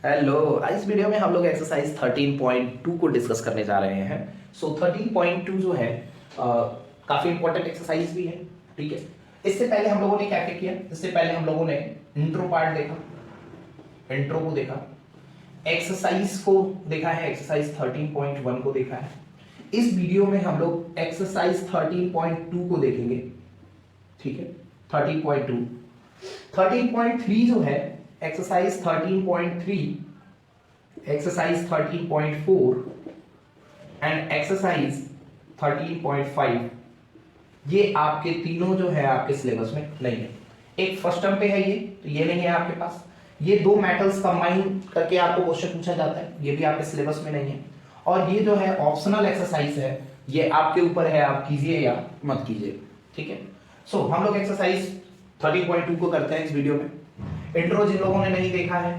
Hello. इस video में हम लोग एक्सरसाइज 13.2 को डिस्कस करने जा रहे हैं। 13.2 जो है काफी इंपॉर्टेंट एक्सरसाइज भी है। ठीक है, इससे पहले हम लोगों ने क्या क्या किया? इससे पहले हम लोगों ने इंट्रो पार्ट देखा, इंट्रो को देखा, एक्सरसाइज को देखा है, एक्सरसाइज 13.1 को देखा है। इस वीडियो में हम लोग एक्सरसाइज 13.2 को देखेंगे। ठीक है, 13.2 13.3 जो है एक्सरसाइज 13.3, एक्सरसाइज 13.4 एंड एक्सरसाइज 13.5, ये आपके तीनों जो है आपके सिलेबस में नहीं है। एक फर्स्ट टर्म पे है ये, तो ये नहीं है आपके पास। ये दो मेटल्स कंबाइन करके आपको क्वेश्चन पूछा जाता है, ये भी आपके सिलेबस में नहीं है। और ये जो है ऑप्शनल एक्सरसाइज है, ये आपके ऊपर है, आप कीजिए या मत कीजिए। ठीक है, सो हम लोग एक्सरसाइज 13.2 को करते हैं इस वीडियो में। इंट्रो जिन लोगों ने नहीं देखा है,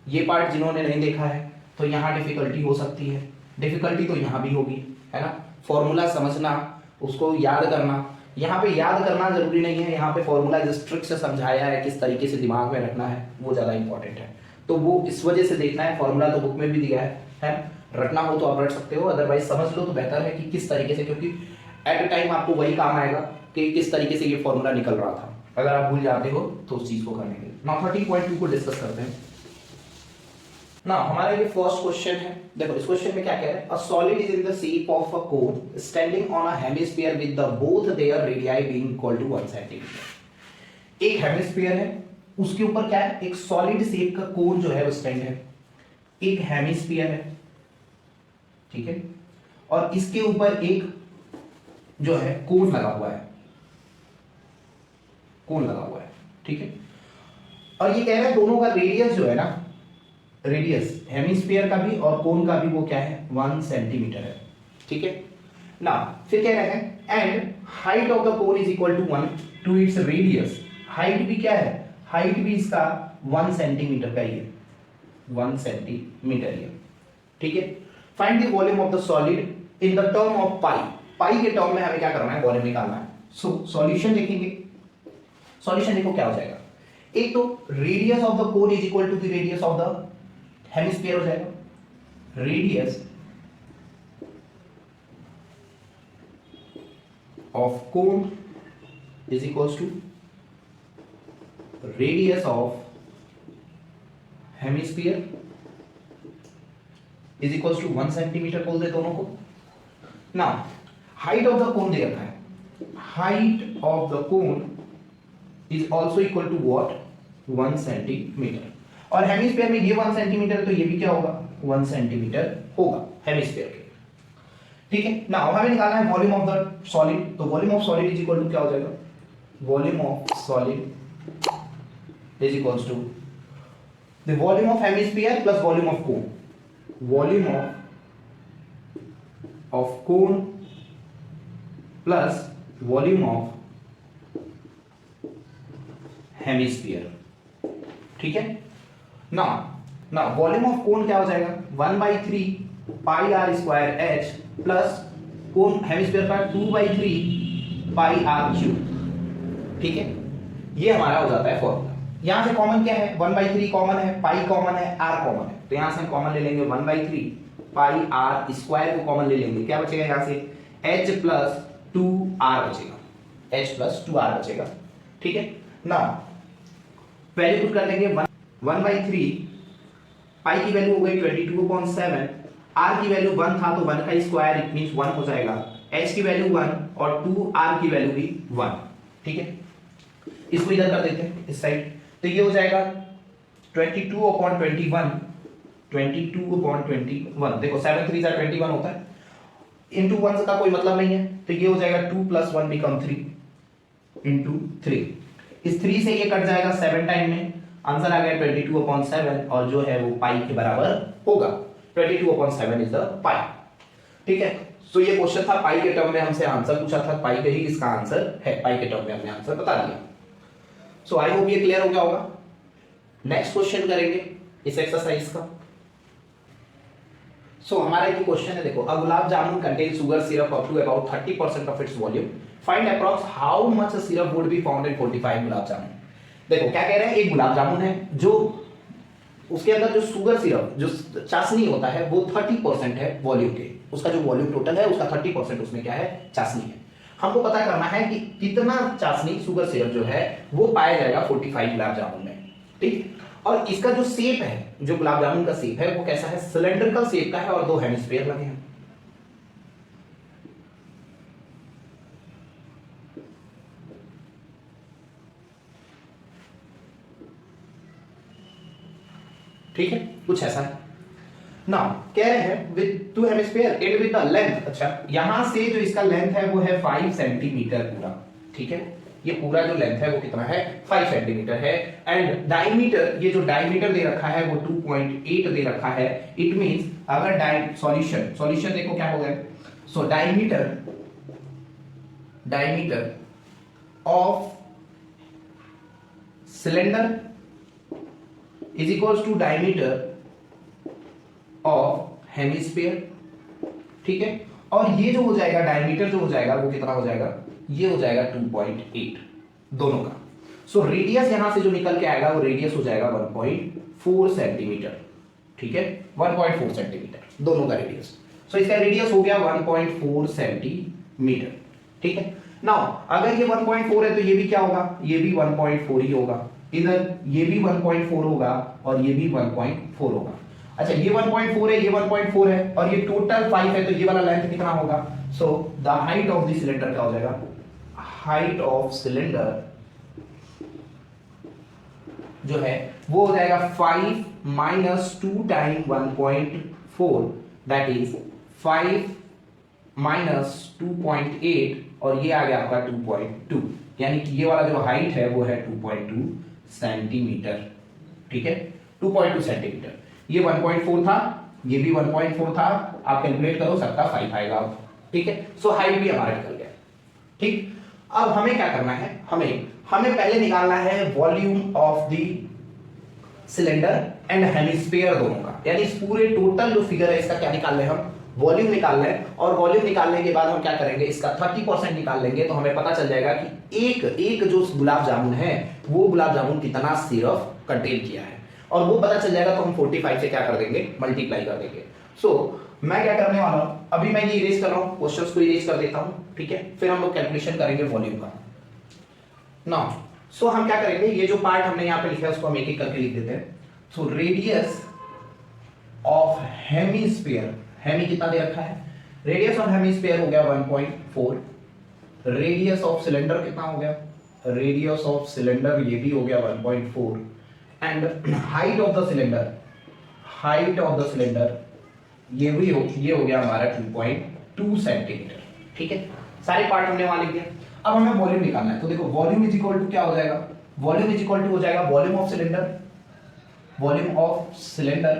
ये पार्ट जिन्होंने नहीं देखा है, तो यहाँ डिफिकल्टी हो सकती है। डिफिकल्टी तो यहाँ भी होगी, है ना। फॉर्मूला समझना, उसको याद करना, यहाँ पे याद करना जरूरी नहीं है, यहाँ पे फॉर्मूला जिस ट्रिक से समझाया है, किस तरीके से दिमाग में रखना है, वो ज्यादा इंपॉर्टेंट है। तो वो इस वजह से देखना है। फॉर्मूला तो बुक में भी दिया है, रटना हो तो आप रट सकते हो, अदरवाइज समझ लो तो बेहतर है कि किस तरीके से, क्योंकि एट ए टाइम आपको वही काम आएगा कि किस तरीके से ये फॉर्मूला निकल रहा था। अगर आप भूल जाते हो तो उस चीज को करने के लिए। नाउ 13.2 को डिस्कस करते हैं ना। हमारा ये फर्स्ट क्वेश्चन है। देखो इस क्वेश्चन में क्या कह रहे हैं, a solid is in the shape of a cone standing on a hemisphere with the both their radii being equal to 1 centimetre. एक हेमिस्फीयर है, उसके ऊपर क्या है, एक सॉलिड शेप का कोन जो है वो स्टैंड है। एक हेमिस्फीयर है, ठीक है, और इसके ऊपर एक जो है कोन लगा हुआ है, कोन लगा हुआ है। ठीक है, और ये कह रहे हैं दोनों का रेडियस जो है ना, रेडियस हेमिस्फीयर का भी और कोन का भी वो क्या है, 1 सेंटीमीटर है। ठीक है ना, फिर कह रहे हैं and height of the cone is equal to 1 to its radius. Height भी क्या है, हाइट भी इसका 1 सेंटीमीटर का ही है, 1 सेंटीमीटर ही है। ठीक है, find the volume of the solid in the term of pi. Pi के टर्म में हमें क्या करना है, वॉल्यूम निकालना है। सो सॉल्यूशन देखेंगे। सॉल्यूशन देखो क्या हो जाएगा, एक तो radius of the cone is equal to the radius of the hemisphere हो जाएगा। Radius of cone is equals to radius of hemisphere is equals to 1 centimetre बोल दे दोनों को ना। हाइट ऑफ द कोन दे रखा है, height of the cone is also equal to what, 1 centimetre. और हेमिस्फीयर में ये 1 सेंटीमीटर है, तो ये भी क्या होगा, 1 सेंटीमीटर होगा हेमिस्फीयर के। ठीक है ना, हमें निकालना है वॉल्यूम ऑफ द सॉलिड। तो volume of solid is equal to क्या हो जाएगा, volume of solid is equals to the volume of hemisphere plus volume of cone. Volume of cone plus volume of hemisphere. ठीक है ना। ना volume of कोन क्या हो जाएगा, 1/3 pi r square h plus cone hemisphere का 2/3 पाई आर क्यूब। ठीक है, ये हमारा हो जाता है फॉर्मूला। यहां से कॉमन क्या है, 1/3 कॉमन है, पाई कॉमन है, आर कॉमन है, तो यहां से हम कॉमन ले लेंगे 1/3 पाई आर स्क्वायर को कॉमन ले लेंगे। क्या बचेगा यहां से, एच प्लस 2r बचेगा, एच प्लस 2r बचेगा। ठीक है ना, वैल्यू पुट कर देंगे 1/3 पाई की वैल्यू हो गई 22/7, आर की वैल्यू 1 था तो 1 का स्क्वायर इट मींस 1 हो जाएगा, एच की वैल्यू 1 और 2r की वैल्यू भी 1। ठीक है, इसको इधर कर देते हैं इस साइड, तो ये हो जाएगा 22/21, 22/21। देखो 7 3 जा 21 होता है, इंटू 1 का कोई मतलब नहीं है, तो ये हो जाएगा 2 + 1 बिकम 3 इंटू 3। इस 3 से ये कट जाएगा 7 टाइम में, आंसर आ गया 22/7 और जो है वो पाई के बराबर होगा। 22/7 इज द पाई। ठीक है, सो ये क्वेश्चन था पाई के टर्म में, हमसे आंसर पूछा था, पाई का ही इसका आंसर है, पाई के टर्म में हमने आंसर बता दिया। सो आई होप ये क्लियर हो गया होगा। नेक्स्ट क्वेश्चन करेंगे इस एक्सरसाइज का। सो हमारा ये क्वेश्चन है, देखो, a gulab jamun contain sugar syrup up to about 30% of its volume, find approx how much syrup would be found in 45 gulab jamun. देखो क्या कह रहे हैं, एक गुलाब जामुन है जो उसके अंदर जो शुगर सिरप जो चाशनी होता है वो 30% है वॉल्यूम के, उसका जो वॉल्यूम टोटल है उसका 30% उसमें क्या है, चाशनी है। हमको पता करना है कि कितना चाशनी शुगर सिरप जो है वो पाया जाएगा 45 गुलाब जामुन में, ठीक। और इसका जो शेप है, जो गुलाब जामुन का शेप है वो कैसा है, सिलेंड्रिकल शेप का है और 2 हेमिस्फीयर लगे हैं, ठीक है, कुछ ऐसा है ना। कह रहे हैं with 2 hemisphere and with the length, अच्छा यहां से जो इसका लेंथ है वो है 5 सेंटीमीटर पूरा, ठीक है, ये पूरा जो लेंथ है वो कितना है, 5 सेंटीमीटर है। एंड डायमीटर, ये जो डायमीटर दे रखा है वो 2.8 दे रखा है। इट मींस अगर सॉल्यूशन देखो क्या होगा, so diameter of cylinder is equals to diameter of hemisphere, ठीक है। और ये जो हो जाएगा डायमीटर जो हो जाएगा वो कितना हो जाएगा, ये हो जाएगा 2.8 दोनों का। सो रेडियस यहां से जो निकल के आएगा वो रेडियस हो जाएगा 1.4 सेंटीमीटर, ठीक है, 1.4 सेंटीमीटर दोनों का रेडियस। सो इसका रेडियस हो गया 1.4 सेंटीमीटर, ठीक है। नाउ अगर ये 1.4 है तो ये भी क्या होगा, ये भी 1.4 ही होगा, इधर ये भी 1.4 होगा और ये भी 1.4 होगा। अच्छा ये 1.4 है, ये 1.4 है और ये टोटल 5 है, तो ये वाला लेंथ कितना होगा, so the height of the cylinder क्या हो जाएगा, हाइट ऑफ सिलेंडर जो है वो हो जाएगा 5 minus 2 time 1.4 that is 5 minus 2.8 और ये आ गया आपका 2.2, यानी कि ये वाला जो हाइट है वो है 2.2 सेंटीमीटर, ठीक है, 2.2 सेंटीमीटर। ये 1.4 था, ये भी 1.4 था, आप कैलकुलेट करो सबका 5 आएगा, ठीक है। सो हाइट भी हमारा निकल गया, ठीक। अब हमें क्या करना है, हमें पहले निकालना है volume of the cylinder and hemisphere दोनों का, यानी इस पूरे टोटल जो फिगर है इसका क्या निकाल रहे हैं हम, वॉल्यूम निकाल रहे हैं। और वॉल्यूम निकालने के बाद हम क्या करेंगे, इसका 30% निकाल लेंगे तो हमें पता चल जाएगा कि एक जो गुलाब जामुन है वो गुलाब जामुन कितना सिरप कंटेन किया है, और वो पता चल जाएगा तो हम 45 से क्या कर देंगे, मल्टीप्लाई कर देंगे। सो मैं क्या करने वाला हूं, अभी मैं ये इरेज कर रहा हूं, क्वेश्चंस को इरेज कर देता हूं, ठीक है, फिर हम लोग कैलकुलेशन करेंगे वॉल्यूम का। नाउ सो हम क्या करेंगे, ये जो पार्ट हमने यहां पे लिखा है उसको हम एक एक करके लिख देते हैं। So radius of hemisphere, hemi कितना दे रखा है, रेडियस ऑफ हेमिस्फीयर हो गया 1.4, रेडियस ऑफ सिलेंडर कितना हो गया, रेडियस ऑफ सिलेंडर ये भी हो गया 1.4 and height of the cylinder, height of the cylinder ये हो गया हमारा 2.2 सेंटीमीटर, ठीक है। सारे पार्ट हमने वहां लिख दिया। अब हमें वॉल्यूम निकालना है, तो देखो वॉल्यूम इज इक्वल टू क्या हो जाएगा, वॉल्यूम इज इक्वल टू हो जाएगा volume of cylinder, volume of cylinder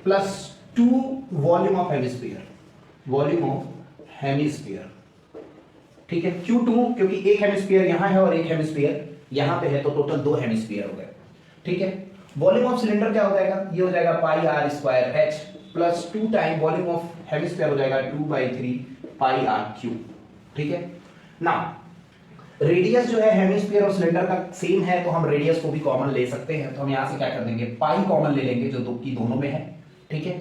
plus 2 volume of hemisphere, volume of hemisphere, ठीक है। क्यों 2, क्योंकि एक हेमिस्फीयर यहां है और एक हेमिस्फीयर यहां पे है, तो टोटल 2 हेमिस्फीयर हो गए, ठीक है। वॉल्यूम ऑफ सिलेंडर क्या हो जाएगा, ये हो जाएगा pi r square h plus 2 time volume of hemisphere हो जाएगा 2/3 पाई आर क्यूब, ठीक है ना। रेडियस जो है हेमिस्फीयर और सिलेंडर का सेम है तो हम रेडियस को भी कॉमन ले सकते हैं, तो हम यहां से क्या कर देंगे, पाई कॉमन ले लेंगे जो दोनों में है, ठीक है।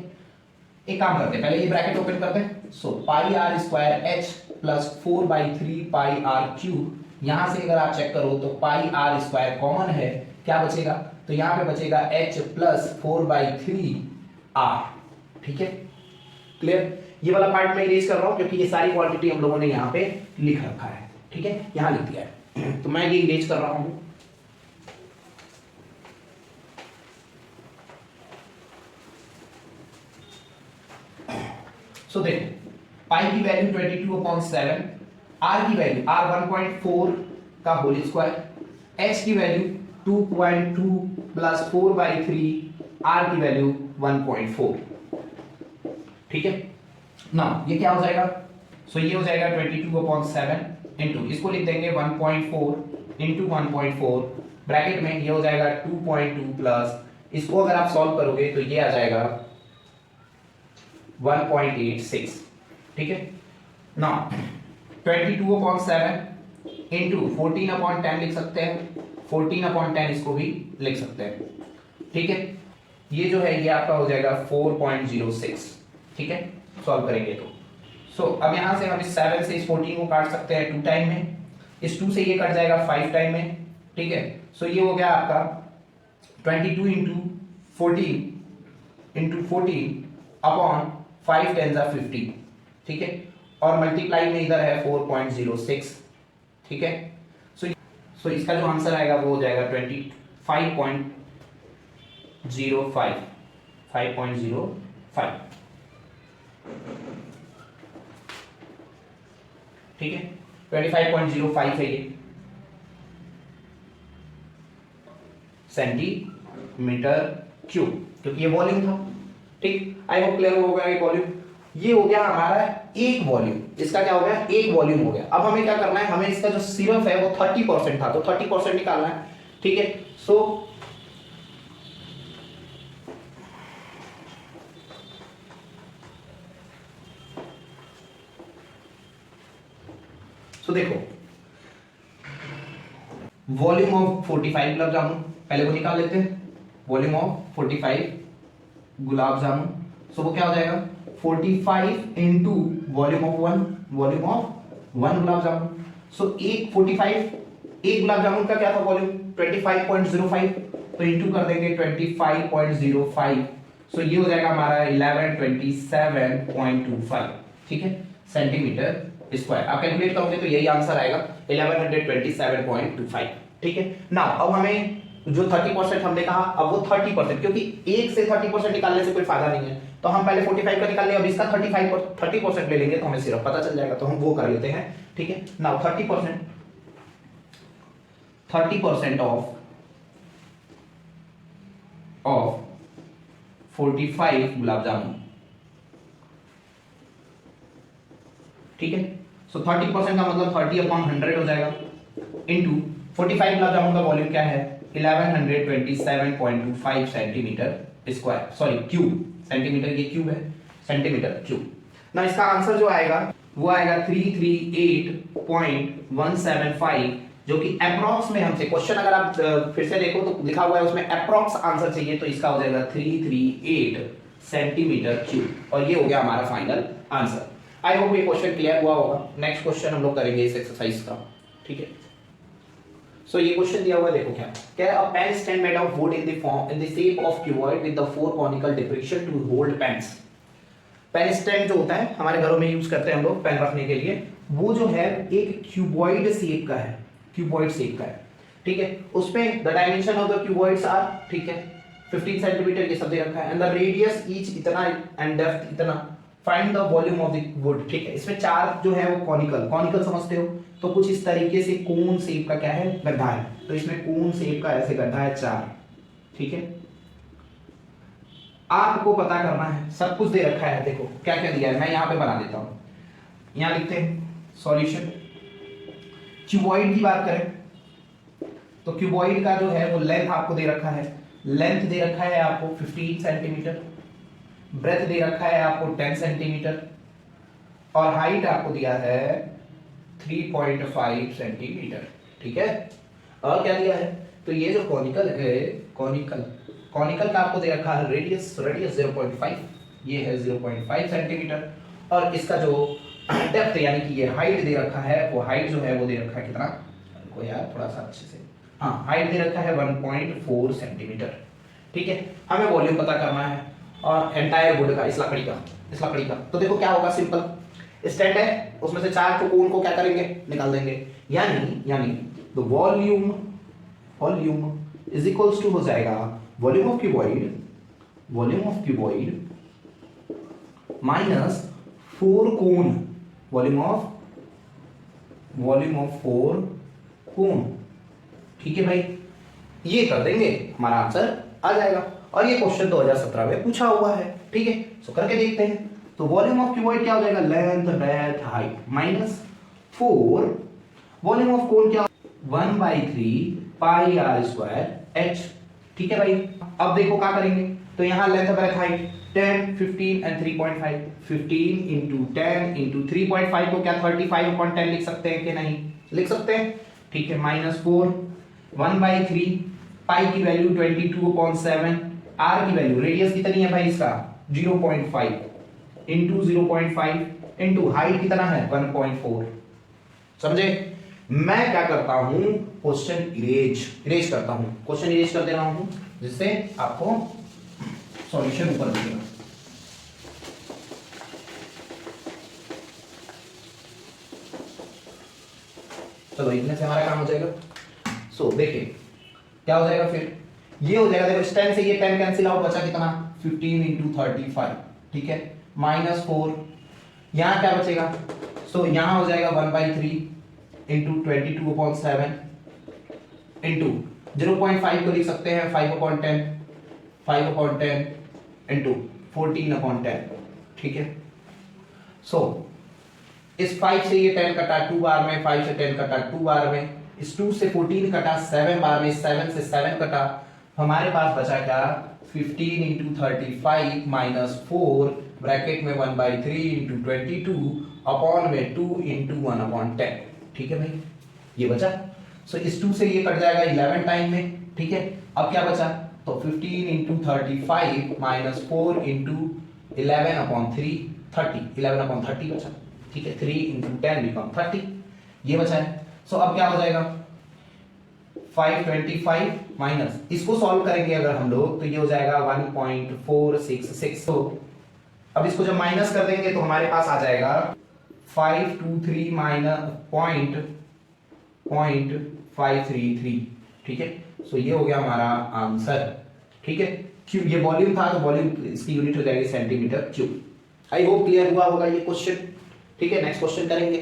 एक काम करते हैं, पहले ये ब्रैकेट ओपन करते हैं। So pi r square h plus 4/3 pi r cube, यहां से अगर आप चेक करो तो पाई आर स्क्वायर कॉमन है, क्या बचेगा, तो यहां पे बचेगा h प्लस 4/3 r, ठीक है, क्लियर। ये वाला पार्ट मैं इरेज कर रहा हूं क्योंकि ये सारी क्वांटिटी हम लोगों ने यहां पे लिख रखा है, ठीक है, यहां लिख दिया है, तो मैं ये इरेज कर रहा हूं। सो देखो पाई की वैल्यू 22/7, r की वैल्यू r 1.4 का होल स्क्वायर, h की वैल्यू 2.2 प्लस 4/3, r की वैल्यू 1.4, ठीक है ना। ये क्या हो जाएगा, सो ये हो जाएगा 22/7 इंटू, इसको लिख देंगे 1.4 इंटू 1.4 ब्रैकेट में, ये हो जाएगा 2.2 प्लस, इसको अगर आप सॉल्व करोगे तो ये आ जाएगा 1.86, ठीक है ना। 22/7 इंटू 14/10 लिख सकते हैं, 14/10 इसको भी लिख सकते हैं, ठीक है। ये जो है ये आपका हो जाएगा 4.06, ठीक है, सॉल्व करेंगे तो। सो अब यहां से हम इस 7 से इस 14 को काट सकते हैं 2 टाइम में, इस 2 से ये कट जाएगा 5 टाइम में, ठीक है। सो ये हो गया आपका 22 इंटू 14 अपॉन 5 10 जा 50, ठीक है, और मल्टीप्लाई में इधर है 4.06, ठीक है। सो इसका जो आंसर आएगा वो हो जाएगा 5.05, ठीक है, 25.05 है ये सेंटीमीटर क्यूब, क्योंकि ये वॉल्यूम था, ठीक। आई होप क्लियर हो गया ये वॉल्यूम। ये हो गया हमारा एक वॉल्यूम, इसका क्या हो गया, एक वॉल्यूम हो गया। अब हमें क्या करना है, हमें इसका जो सिर्फ है वो 30% था, तो 30% निकालना है, ठीक है। सो देखो वॉल्यूम ऑफ 45 गुलाब जामुन, पहले वो निकाल लेते हैं, वॉल्यूम ऑफ 45 गुलाब जामुन। सो वो क्या हो जाएगा 45 into volume of 1 gulab jamun. सो एक 45 एक गुलाब जामुन का क्या था वॉल्यूम 25.05, तो इंटू कर देंगे 25.05। सो ये हो जाएगा हमारा 1127.25, ठीक है, सेंटीमीटर स्क्वायर। आप कैलकुलेट करोगे तो यही आंसर आएगा 1127.25, ठीक है। नाउ अब हमें जो 30% हमने कहा, अब वो 30%, क्योंकि एक से 30% निकालने से कोई फायदा नहीं है, तो हम पहले 45 का निकाल लें, अब इसका 30% ले लेंगे तो हमें सिर्फ पता चल जाएगा, तो हम वो कर लेते हैं, ठीक है। नाउ 30% ऑफ 45 गुलाब जामुन, ठीक है। सो 30% का मतलब 30/100 हो जाएगा, इंटू 45 गुलाब जामुन का वॉल्यूम क्या है 1127.25 centimetre square, sorry cube, centimetre ये क्यूब है, सेंटीमीटर क्यूब। ना इसका आंसर जो आएगा वो आएगा 338.175, जो कि अप्रॉक्स में हमसे क्वेश्चन अगर आप फिर से देखो तो लिखा हुआ है उसमें अप्रॉक्स आंसर चाहिए, तो इसका हो जाएगा 338 सेंटीमीटर क्यूब, और ये हो गया हमारा फाइनल आंसर। आई होप ये क्वेश्चन क्लियर हुआ होगा। नेक्स्ट क्वेश्चन हम लोग करेंगे इस एक्सरसाइज का, ठीक है। सो ये क्वेश्चन दिया हुआ है, देखो क्या कह रहा है, a pen stand made of wood in the shape of cuboid with the 4 conical depression to hold pens. Pen stand जो होता है हमारे घरों में यूज करते हैं हम लोग पेन रखने के लिए, वो जो है एक क्यूबॉइड शेप का है, क्यूबॉइड शेप का है, ठीक है। उसमें the dimension of the cuboids are, ठीक है, 15 सेंटीमीटर ये सब दे रखा है, एंड द रेडियस ईच इतना एंड डेप्थ इतना, find the volume of the wood, ठीक है। इसमें चार जो है वो कॉनिकल समझते हो, तो कुछ इस तरीके से कोन शेप का क्या है गड्ढा है, तो इसमें कोन शेप का ऐसे गड्ढा है 4, ठीक है। आपको पता करना है, सब कुछ दे रखा है, देखो क्या क्या दिया है, मैं यहां पे बना देता हूं, यहां लिखते हैं सॉल्यूशन। क्यूबॉइड की बात करें तो क्यूबॉइड का जो है वो लेंथ आपको दे रखा है, लेंथ दे रखा है आपको 15 सेंटीमीटर, ब्रेथ दे रखा है आपको 10 सेंटीमीटर, और हाइट आपको दिया है 3.5 सेंटीमीटर, ठीक है। और क्या दिया है, तो ये जो कॉनिकल है, कॉनिकल का आपको दे रखा है रेडियस 0.5, ये है 0.5 सेंटीमीटर, और इसका जो डेप्थ यानी कि ये हाइट दे रखा है, वो हाइट जो है वो दे रखा है कितना, को यार थोड़ा सा अच्छे से, हाँ हाइट दे रखा है 1.4 सेंटीमीटर, ठीक है। हमें वॉल्यूम पता करना है और एंटायर वुड का, इस लकड़ी का, तो देखो क्या होगा, सिंपल स्टैंड है, उसमें से 4 को कोन को क्या करेंगे निकाल देंगे, यानी the volume is equals to हो जाएगा volume of cuboid minus 4 cone, volume of 4 cone, ठीक है भाई, ये कर देंगे हमारा आंसर आ जाएगा। और ये क्वेश्चन 2017 में पूछा हुआ है, ठीक है। सो करके देखते हैं, तो वॉल्यूम ऑफ क्यूबॉइड क्या हो जाएगा, length breadth height minus 4, volume of कोन क्या 1/3 पाई r स्क्वायर h, ठीक है भाई। अब देखो क्या करेंगे, तो यहाँ length breadth height 10 15 and 3.5, 15 into 10 into 3.5 को क्या 35/10 लिख सकते हैं कि नहीं, लिख सकते हैं, ठीक है, -4 1/3 पाई की वैल्यू 22/7, आर की वैल्यू रेडियस कितनी है भाई इसका 0.5 इंटू 0.5 इंटू हाइट कितना है 1.4। समझे? मैं क्या करता हूं क्वेश्चन इरेज करता हूं, क्वेश्चन इरेज कर दे रहा हूं जिससे आपको सॉल्यूशन ऊपर दिखेगा। चलो इतने से हमारा काम हो जाएगा। सो देखिए क्या हो जाएगा फिर, ये हो जाएगा, देखो इस 10 से ये 10 कैंसिल आउट, बचा कितना 15 इंटू 35, ठीक है, -4, यहां क्या बचेगा, सो यहां हो जाएगा 1/3 इंटू 22/7 इंटू 0.5 को लिख सकते हैं 5/10 इंटू 14/10, ठीक है। सो इस 5 से ये 10 कटा 2 बार में, 5 से 10 कटा 2 बार में, इस 2 से 14 कटा 7 बार में, 7 से 7 कटा, हमारे पास बचा क्या 15 इंटू 35 -4 ब्रैकेट में 1/3 इंटू 22 अपॉन में 2 इंटू 1/10, ठीक है भाई, ये बचा। सो इस 2 से ये कट जाएगा 11 टाइम में, ठीक है। अब क्या बचा, तो 15 इंटू 35 -4 इंटू 11/3 30, 11/30 बचा, ठीक है। 3 इंटू 10 बिकम 30, ये बचा है। सो अब क्या हो जाएगा 525 माइनस, इसको सॉल्व करेंगे अगर हम लोग तो ये हो जाएगा 1.466। तो अब इसको जब माइनस कर देंगे तो हमारे पास आ जाएगा 523 माइनस .533, ठीक है। सो ये हो गया हमारा आंसर, ठीक है। क्यूब, ये वॉल्यूम था तो वॉल्यूम इसकी यूनिट हो जाएगी centimetre cube. I hope clear हुआ होगा ये क्वेश्चन, ठीक है। नेक्स्ट क्वेश्चन करेंगे।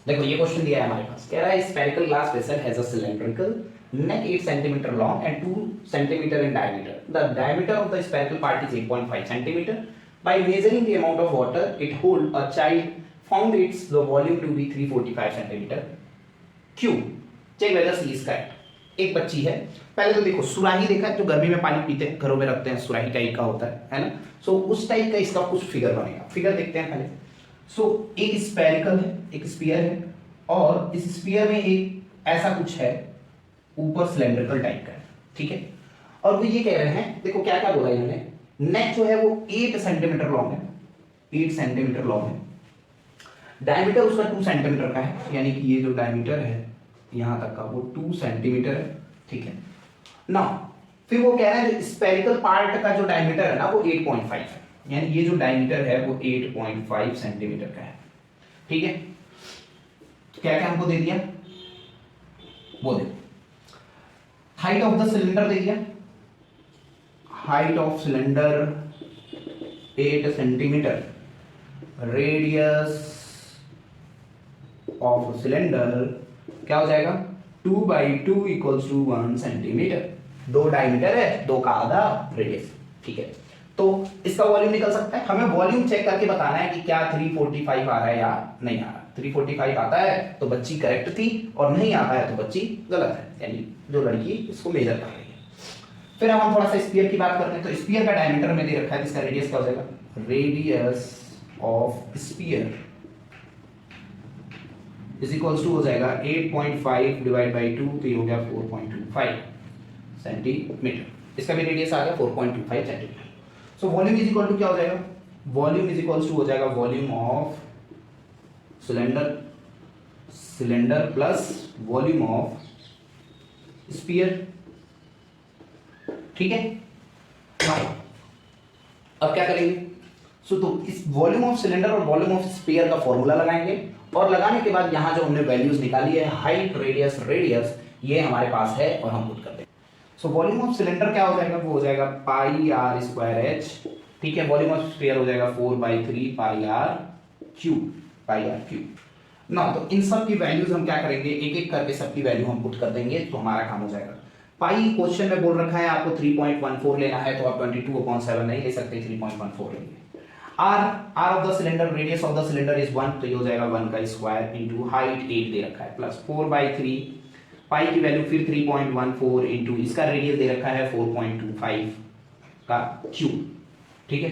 देखो ये क्वेश्चन दिया है हमारे पास, कह रहा है spherical glass vessel has a cylindrical neck 8 centimeter long and 2 centimeter in diameter. The diameter of the spherical part is 8.5 centimeter. By measuring the amount of water it hold, a child found its the volume to be 345 centimeter cube. Check whether C is correct. एक बच्ची है, पहले तो देखो सुराही देखा है, जो गर्मी में पानी पीते हैं घरों में रखते हैं, सुराही टाइप का होता है ना। सो उस टाइप का इसका कुछ फिगर बनेगा, फिगर देखते हैं पहले। सो एक स्फेरिकल है, एक स्फीयर है, और इस स्फीयर में एक ऐसा कुछ है ऊपर सिलेंड्रिकल टाइप का है, ठीक है। और वो ये कह रहे हैं, देखो क्या क्या बोला इन्होंने, नेक जो है वो 8 सेंटीमीटर लॉन्ग है, 8 सेंटीमीटर लॉन्ग है, डायमीटर उसका 2 सेंटीमीटर का है, यानी कि ये जो डायमीटर है यहां तक का वो 2 सेंटीमीटर है, ठीक है ना। फिर वो कह रहे हैं जो स्फेरिकल पार्ट का जो डायमीटर है ना वो 8.5 है, यानी ये जो डायमीटर है वो 8.5 सेंटीमीटर का है, ठीक है। क्या क्या हमको दे दिया, वो देखो हाइट ऑफ द सिलेंडर दे दिया, height of cylinder 8 centimetre, radius of cylinder क्या हो जाएगा 2/2 इक्वल्स टू 1 सेंटीमीटर। 2 डायमीटर है, 2 का आधा रेडियस, ठीक है। तो इसका वॉल्यूम निकल सकता है, हमें वॉल्यूम चेक करके बताना है कि क्या 345 आ रहा है या नहीं आ रहा। 345 आता है तो बच्ची करेक्ट थी, और नहीं आता है तो बच्ची गलत है, यानी जो लड़की इसको मेजर कर रही है। फिर अब हम थोड़ा सा स्फीयर की बात करते हैं। तो स्फीयर का डायमीटर में दे रखा है, इसका रेडियस क्या हो जाएगा, radius of sphere is equals to हो जाएगा 8.5 डिवाइड बाई 2, तो ये हो गया 4.25 सेंटीमीटर। इसका भी रेडियस आ गया 4.25 centimetre. So volume is equal to क्या हो जाएगा, वॉल्यूम इज इक्वल्स टू हो जाएगा volume of cylinder plus volume of sphere, ठीक है। अब क्या करेंगे, सो तो इस वॉल्यूम ऑफ सिलेंडर और वॉल्यूम ऑफ स्फीयर का फॉर्मूला लगाएंगे, और लगाने के बाद यहां जो हमने वैल्यूज निकाली है हाइट रेडियस ये हमारे पास है और हम पुट कर देंगे। सो वॉल्यूम ऑफ सिलेंडर क्या हो जाएगा, वो हो जाएगा πr²h, ठीक है। वॉल्यूम ऑफ स्फीयर हो जाएगा 4/3 πr³ ना। तो इन सब की वैल्यूज हम क्या करेंगे, एक एक करके सबकी वैल्यू हम पुट कर देंगे, तो हमारा काम हो जाएगा। पाई क्वेश्चन में बोल रखा है आपको 3.14 लेना है, तो आप 22/7 नहीं ले सकते, 3.14 लेंगे। r of the cylinder, radius of the cylinder is 1, तो ये हो जाएगा 1 का स्क्वायर इंटू हाइट 8 दे रखा है, प्लस 4/3 पाई की वैल्यू फिर 3.14 इंटू इसका रेडियस दे रखा है 4.25 का क्यूब, ठीक है।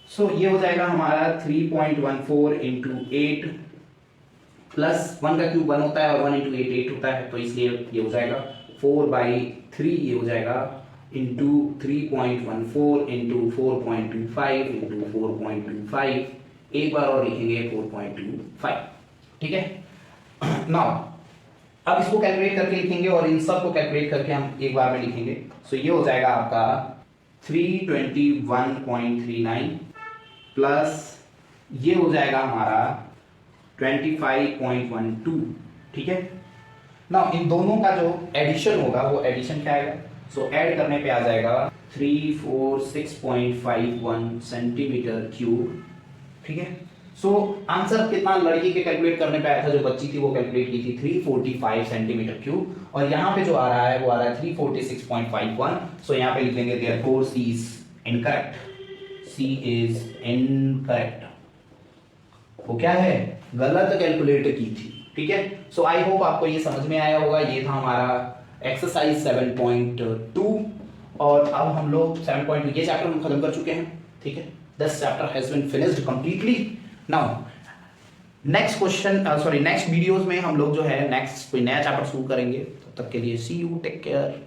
सो ये हो जाएगा हमारा 3.14 इंटू 8 प्लस 1 का क्यूब 1 होता है और 1 इंटू 8 होता है, तो इसलिए ये हो जाएगा 4/3, ये हो जाएगा इंटू 3.14 इंटू 4.25 इंटू 4.25, एक बार और लिखेंगे 4.25, ठीक है। नाउ अब इसको कैलकुलेट करके लिखेंगे और इन सब को कैलकुलेट करके हम एक बार में लिखेंगे। सो ये हो जाएगा आपका 321.39 प्लस ये हो जाएगा हमारा 25.12, ठीक है। ना इन दोनों का जो एडिशन होगा वो एडिशन क्या आएगा, सो ऐड करने पे आ जाएगा 346.51 सेंटीमीटर क्यूब, ठीक है। सो आंसर कितना लड़की के कैलकुलेट करने पे आया था, जो बच्ची थी वो कैलकुलेट की थी 345 सेंटीमीटर क्यूब, और यहाँ पे जो आ रहा है वो आ रहा है 346.51। सो यहाँ पे लिख देंगे therefore C is incorrect, C is incorrect, वो क्या है, गलत कैलकुलेट की थी, ठीक है। सो आई होप आपको ये समझ में आया होगा। ये था हमारा एक्सरसाइज 7.2 और अब हम लोग 7.2 ये चैप्टर हम खत्म कर चुके हैं, ठीक है। This chapter has been finished completely. Now next question next videos में हम लोग जो है नेक्स्ट कोई नया चैप्टर शुरू करेंगे। तब तक के लिए सी यू, टेक केयर।